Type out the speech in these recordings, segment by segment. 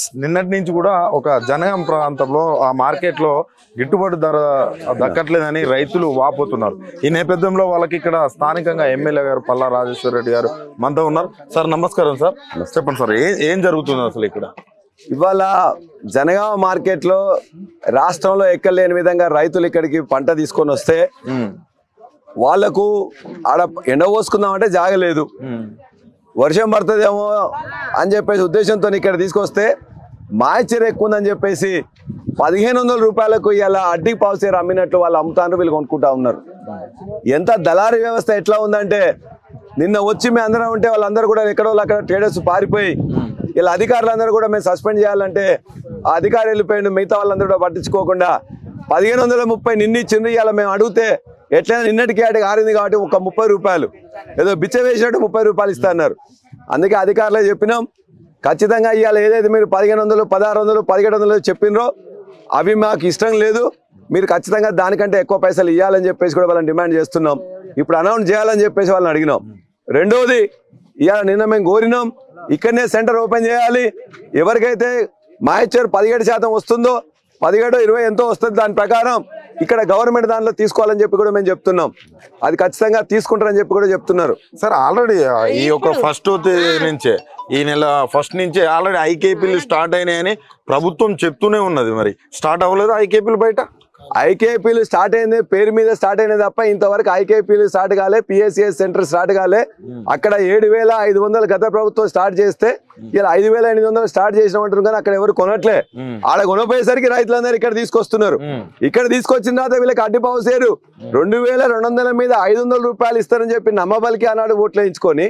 నిన్నటి నుంచి కూడా ఒక జనగాం ప్రాంతంలో ఆ మార్కెట్ లో గిట్టుబాటు ధర దక్కట్లేదని రైతులు వాపోతున్నారు. ఈ నేపథ్యంలో వాళ్ళకి ఇక్కడ స్థానికంగా ఎమ్మెల్యే గారు పల్లా రాజేశ్వర రెడ్డి గారు మనతో ఉన్నారు. సార్ నమస్కారం. సార్ చెప్పండి సార్, ఏం జరుగుతుంది అసలు ఇక్కడ? ఇవాళ జనగామ మార్కెట్ లో రాష్ట్రంలో ఎక్కలేని విధంగా రైతులు ఇక్కడికి పంట తీసుకొని వస్తే వాళ్లకు ఆడ ఎండ పోసుకుందామంటే జాగలేదు, వర్షం పడుతుందేమో అని చెప్పేసి ఉద్దేశంతో ఇక్కడ తీసుకొస్తే మాయచీర ఎక్కువ ఉందని చెప్పేసి 1500 రూపాయలకు ఇలా అడ్డీ పావుసేరు అమ్మినట్లు వాళ్ళు అమ్ముతారు, వీళ్ళు కొనుక్కుంటా ఉన్నారు. ఎంత దళారీ వ్యవస్థ ఎట్లా ఉందంటే నిన్న వచ్చి మేము అందరం ఉంటే వాళ్ళందరూ కూడా ఎక్కడో అక్కడ ట్రేడర్స్ పారిపోయి ఇలా అధికారులందరూ కూడా మేము సస్పెండ్ చేయాలంటే ఆ అధికారి వెళ్ళిపోయిండు, మిగతా వాళ్ళందరూ కూడా పట్టించుకోకుండా 1530 నిన్న ఇచ్చిండ్రు. ఇలా మేము అడిగితే ఎట్లయినా నిన్నటికి ఆడికి ఆరింది కాబట్టి ఒక 30 రూపాయలు ఏదో బిచ్చ వేసినట్టు 30 రూపాయలు ఇస్తున్నారు. అందుకే అధికారులే చెప్పినాం, ఖచ్చితంగా ఇవాళ ఏదైతే మీరు 1500, 1600, 1700 చెప్పినరో అవి మాకు ఇష్టం లేదు, మీరు ఖచ్చితంగా దానికంటే ఎక్కువ పైసలు ఇవ్వాలని చెప్పేసి కూడా వాళ్ళని డిమాండ్ చేస్తున్నాం. ఇప్పుడు అనౌన్స్ చేయాలని చెప్పేసి వాళ్ళని అడిగినాం. రెండవది, ఇవాళ నిన్న మేము కోరినాం ఇక్కడనే సెంటర్ ఓపెన్ చేయాలి, ఎవరికైతే మాయిచర్ 17% వస్తుందో 17, 20 ఎంతో వస్తుంది దాని ప్రకారం ఇక్కడ గవర్నమెంట్ దానిలో తీసుకోవాలని చెప్పి కూడా మేము చెప్తున్నాం. అది ఖచ్చితంగా తీసుకుంటారని చెప్పి కూడా చెప్తున్నారు. సార్ ఆల్రెడీ ఈ యొక్క ఫస్ట్ నుంచే ఈ నెల ఫస్ట్ నుంచే ఆల్రెడీ ఐకేపీలు స్టార్ట్ అయినాయని ప్రభుత్వం చెప్తూనే ఉన్నది. మరి స్టార్ట్ అవ్వలేదు ఐకేపీలు? బయట ఐకేపీలు స్టార్ట్ అయింది, పేరు మీద స్టార్ట్ అయినది తప్ప ఇంతవరకు ఐకేపీలు స్టార్ట్ కాలే, పిఎస్సిఎస్ సెంటర్ స్టార్ట్ కాలే. అక్కడ 7500 గత ప్రభుత్వం స్టార్ట్ చేస్తే ఇలా 5800 స్టార్ట్ చేసినామంటారు, కానీ అక్కడ ఎవరు కొనట్లే. ఆడ కొనపోయేసరికి రైతులందరూ ఇక్కడ తీసుకొస్తున్నారు. ఇక్కడ తీసుకొచ్చిన తర్వాత వీళ్ళకి అడ్డిపావు సేరు 2200 మీద 500 రూపాయలు ఇస్తారని చెప్పి నమ్మబలికి ఆనాడు ఓట్లు వేయించుకొని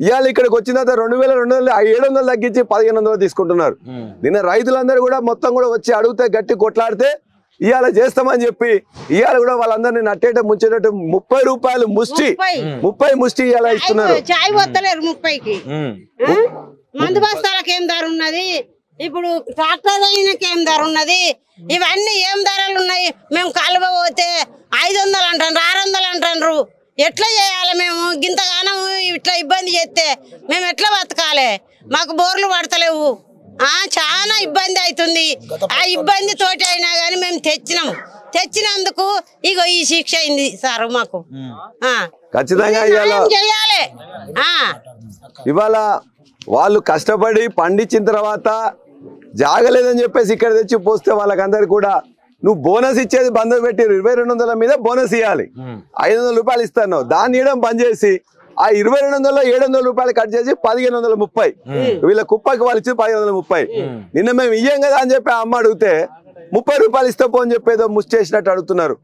ఇవాళ ఇక్కడికి వచ్చిన తర్వాత 2200 700 తగ్గించి 1500 తీసుకుంటున్నారు. నిన్న రైతులందరూ కూడా మొత్తం కూడా వచ్చి అడిగితే గట్టి కొట్లాడితే ఇవాళ చేస్తామని చెప్పి ఇవాళ కూడా వాళ్ళందరినీ నట్టేట ముంచేటట్టు 30 రూపాయలు ముష్టి 30 ముష్టి ఇవాళ ఇస్తున్నారు. చాయ్ వద్దలేరు 30కి. మందు బస్తాలకు ఏం ధర ఉన్నది, ఇప్పుడు ట్రాక్టర్ అయినకి ఏం ధర ఉన్నది, ఇవన్నీ ఏం ధరలు ఉన్నాయి. మేము కలువ పోతే 500 అంటారు, 600 అంటారు. ఎట్లా చేయాలి మేము? గింతగానం ఇట్లా ఇబ్బంది చేస్తే మేము ఎట్లా బతకాలి? మాకు బోర్లు పడతలేవు, చాలా ఇబ్బంది అవుతుంది. ఆ ఇబ్బంది తోటి అయినా కానీ మేము తెచ్చినందుకు ఇగో ఈ శిక్ష అయింది సార్ మాకు. ఖచ్చితంగా చేయాలి. ఇవాళ వాళ్ళు కష్టపడి పండించిన తర్వాత జాగలేదని చెప్పేసి ఇక్కడ తెచ్చి పోస్తే వాళ్ళకందరికి కూడా నువ్వు బోనస్ ఇచ్చేది బంద్ పెట్టి 2200 మీద బోనస్ ఇవ్వాలి, 500 రూపాయలు ఇస్తాను, దాన్ని ఇవ్వడం బంద్ చేసి ఆ 2200లో 700 రూపాయలు కట్ చేసి 1530 వీళ్ళ కుప్పకి వాళ్ళు ఇచ్చి 1530. నిన్న మేము ఇయ్యం కదా అని చెప్పి అమ్మ అడిగితే 30 రూపాయలు ఇస్తే పో అని చెప్పేదో ముష్టి చేసినట్టు అడుగుతున్నారు.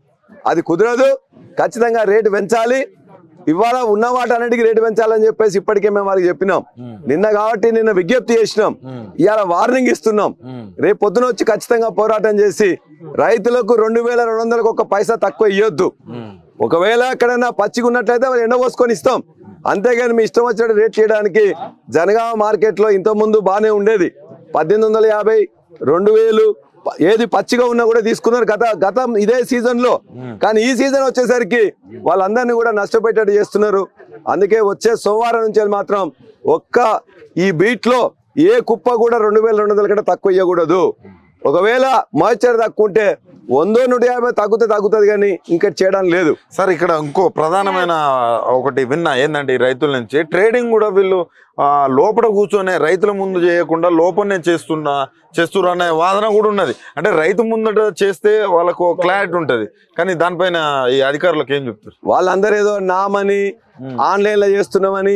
అది కుదరదు, ఖచ్చితంగా రేటు పెంచాలి. ఇవాళ ఉన్న వాటన్నిటికీ రేటు పెంచాలని చెప్పేసి ఇప్పటికే మేము వారికి చెప్పినాం. నిన్న కాబట్టి నిన్న విజ్ఞప్తి చేసినాం, ఇవాళ వార్నింగ్ ఇస్తున్నాం. రేపు పొద్దున వచ్చి ఖచ్చితంగా పోరాటం చేసి రైతులకు 2200కు ఒక పైసా తక్కువ ఇవ్వద్దు. ఒకవేళ ఎక్కడైనా పచ్చిగా ఉన్నట్లయితే వాళ్ళు ఎండబోసుకొని ఇస్తాం, అంతేగాని మీ ఇష్టం వచ్చినట్టు రేట్ చేయడానికి. జనగామ మార్కెట్ లో ఇంత ముందు బాగానే ఉండేది, 1850, 2000 ఏది పచ్చిగా ఉన్నా కూడా తీసుకున్నారు గతం ఇదే సీజన్ లో. కానీ ఈ సీజన్ వచ్చేసరికి వాళ్ళందరినీ కూడా నష్టపోయేటట్టు చేస్తున్నారు. అందుకే వచ్చే సోమవారం నుంచి మాత్రం ఒక్క ఈ బీట్ లో ఏ కుప్ప కూడా 2200 కంటే తక్కువ ఇవ్వకూడదు. ఒకవేళ మాయిశ్చర్ తక్కువ ఉంటే 100, 150 తగ్గుతుంది కానీ ఇంకా చేయడం లేదు. సార్ ఇక్కడ ఇంకో ప్రధానమైన ఒకటి విన్నా ఏంటంటే ఈ రైతుల నుంచి ట్రేడింగ్ కూడా వీళ్ళు లోపల కూర్చొని రైతుల ముందు చేయకుండా లోపలనే చేస్తున్నారు అనే వాదన కూడా ఉన్నది. అంటే రైతు ముందట చేస్తే వాళ్ళకు క్లారిటీ ఉంటది, కానీ దానిపైన ఈ అధికారులకు ఏం చెప్తారు? వాళ్ళందరూ ఏదో నామని ఆన్లైన్ లో చేస్తున్నామని,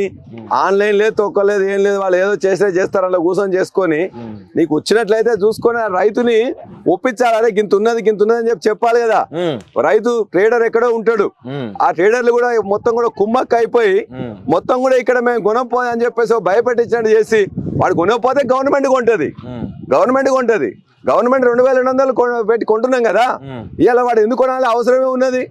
ఆన్లైన్ లేదు తొక్కలేదు ఏం లేదు, వాళ్ళు ఏదో చేస్తారు అలా కూర్చొని చేసుకొని నీకు వచ్చినట్లయితే చూసుకొని రైతుని ఒప్పించాలి. అరే గింత ఉన్నది అని చెప్పాలి కదా. రైతు ట్రేడర్ ఎక్కడో ఉంటాడు, ఆ ట్రేడర్లు కూడా మొత్తం కూడా కుమ్మక్క అయిపోయి మొత్తం కూడా ఇక్కడ మేము కొనపోయి అని చెప్పేసి భయపెట్టించినట్టు చేసి వాడు కొనకపోతే గవర్నమెంట్ కొంటది. గవర్నమెంట్ 2200 పెట్టి కొంటున్నాం కదా, ఇవాళ వాడు ఎందుకు కొనాలి? అవసరమే ఉన్నది.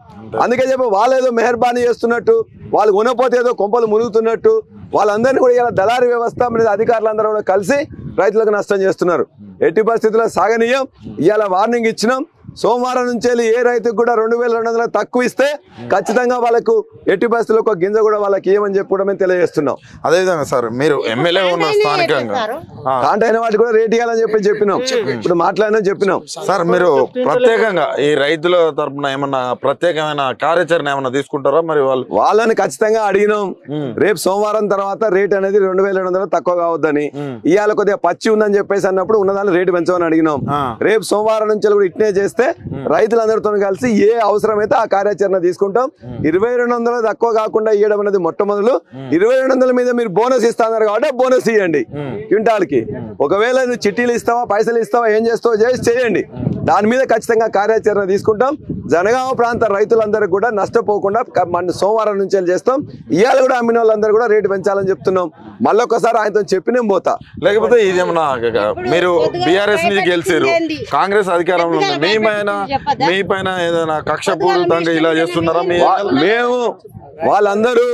అందుకే చెప్పి వాళ్ళు ఏదో మెహర్బానీ చేస్తున్నట్టు, వాళ్ళు కొనపోతే ఏదో కొంపలు మునుగుతున్నట్టు వాళ్ళందరినీ కూడా ఇలా దళారీ వ్యవస్థ మీద అధికారులందరూ కూడా కలిసి రైతులకు నష్టం చేస్తున్నారు. ఎట్టి పరిస్థితుల్లో సాగనీయం. ఇవాళ వార్నింగ్ ఇచ్చినాం, సోమవారం నుంచి ఏ రైతుకు కూడా 2200 తక్కువ ఇస్తే ఖచ్చితంగా వాళ్ళకు ఎట్టి పరిస్థితుల్లో ఒక గింజ కూడా వాళ్ళకి ఏమని చెప్పి కూడా మేము తెలియజేస్తున్నాం. అదేవిధంగా సార్ మీరు ఎమ్మెల్యే ఉన్న స్థానికంగా కాంట అయిన వాటి కూడా రేట్ ఇవ్వాలని చెప్పినాం. ఇప్పుడు మాట్లాడినా చెప్పినాం సార్. మీరు ప్రత్యేకంగా ఈ రైతుల తరపున ఏమన్నా ప్రత్యేకమైన కార్యాచరణ ఏమన్నా తీసుకుంటారా? మరి వాళ్ళని ఖచ్చితంగా అడిగినాం. రేపు సోమవారం తర్వాత రేట్ అనేది 2200 తక్కువ కావద్దని, ఇవాళ కొద్దిగా పచ్చి ఉందని చెప్పేసి అన్నప్పుడు ఉన్నదాన్ని రేటు పెంచమని అడిగినాం. రేపు సోమవారం నుంచి కూడా ఇట్నే చేస్తే రైతులందరితో కలిసి ఏ అవసరమైతే ఆ కార్యాచరణ తీసుకుంటాం. 2200 తక్కువ కాకుండా ఇవ్వడం అనేది మొట్టమొదలు. 2200 మీద మీరు బోనస్ ఇస్తున్నారు కాబట్టి బోనస్ ఇవ్వండి క్వింటాల్కి. ఒకవేళ నువ్వు చిట్టీలు ఇస్తావా, పైసలు ఇస్తావా, ఏం చేస్తావో చేయండి. దాని మీద ఖచ్చితంగా కార్యాచరణ తీసుకుంటాం. జనగామ ప్రాంత రైతులందరూ కూడా నష్టపోకుండా మన సోమవారం నుంచి చేస్తాం. ఇవాళ కూడా అమ్మిన వాళ్ళందరూ కూడా రేటు పెంచాలని చెప్తున్నాం. మళ్ళొకసారి ఆయనతో చెప్పినే పోతా. లేకపోతే ఇదేమన్నా మీరు బీఆర్ఎస్ నుంచి గెలిచారు, కాంగ్రెస్ అధికారంలో ఉంది, మీ పైన ఏదైనా కక్షపూరితంగా ఇలా చేస్తున్నారా? మేము వాళ్ళందరూ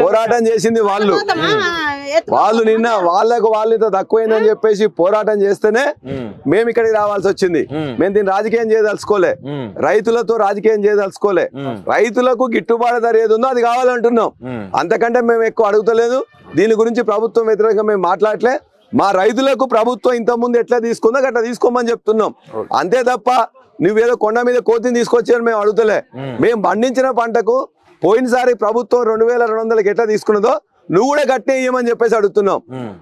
పోరాటం చేసింది వాళ్ళు నిన్న వాళ్ళతో తక్కువైందని చెప్పేసి పోరాటం చేస్తేనే మేము ఇక్కడికి రావాల్సి వచ్చింది. మేము దీన్ని రాజకీయం చేయదలుచుకోలే, రైతులతో రాజకీయం చేయదలుచుకోలే. రైతులకు గిట్టుబాటు ధర ఏది ఉందో అది కావాలంటున్నాం. అంతకంటే మేము ఎక్కువ అడుగుతలేదు. దీని గురించి ప్రభుత్వం వ్యతిరేకంగా మేము మాట్లాడలే. మా రైతులకు ప్రభుత్వం ఇంతకుముందు ఎట్లా తీసుకుందో అట్లా తీసుకోమని చెప్తున్నాం. అంతే తప్ప నువ్వేదో కొండ మీద కోతిని తీసుకొచ్చాను మేము అడుగుతలే. మేము పండించిన పంటకు పోయినసారి ప్రభుత్వం 2200 ఎట్లా తీసుకున్నదో నువ్వు కూడా గట్టే ఇవ్వమని చెప్పేసి అడుగుతున్నావు.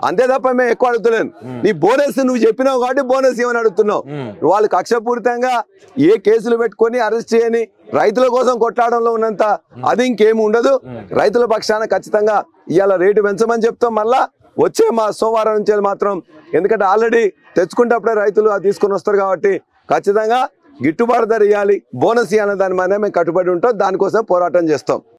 అంతే తప్ప మేము ఎక్కువ అడుగుతలేను. నీ బోనస్ నువ్వు చెప్పినావు కాబట్టి బోనస్ ఇవ్వని అడుగుతున్నావు. వాళ్ళు కక్షపూరితంగా ఏ కేసులు పెట్టుకొని అరెస్ట్ చేయని రైతుల కోసం కొట్లాడంలో ఉన్నంత అది ఇంకేమి ఉండదు. రైతుల పక్షాన ఖచ్చితంగా ఇవాళ రేటు పెంచమని చెప్తాం. మళ్ళా వచ్చే మా సోమవారం నుంచి మాత్రం, ఎందుకంటే ఆల్రెడీ తెచ్చుకుంటప్పుడే రైతులు అది తీసుకొని వస్తారు కాబట్టి ఖచ్చితంగా గిట్టుబాటు ధర ఇవ్వాలి, బోనస్ ఇవ్వాలని దాని మీద మేము కట్టుబడి ఉంటాం. దానికోసం పోరాటం చేస్తాం.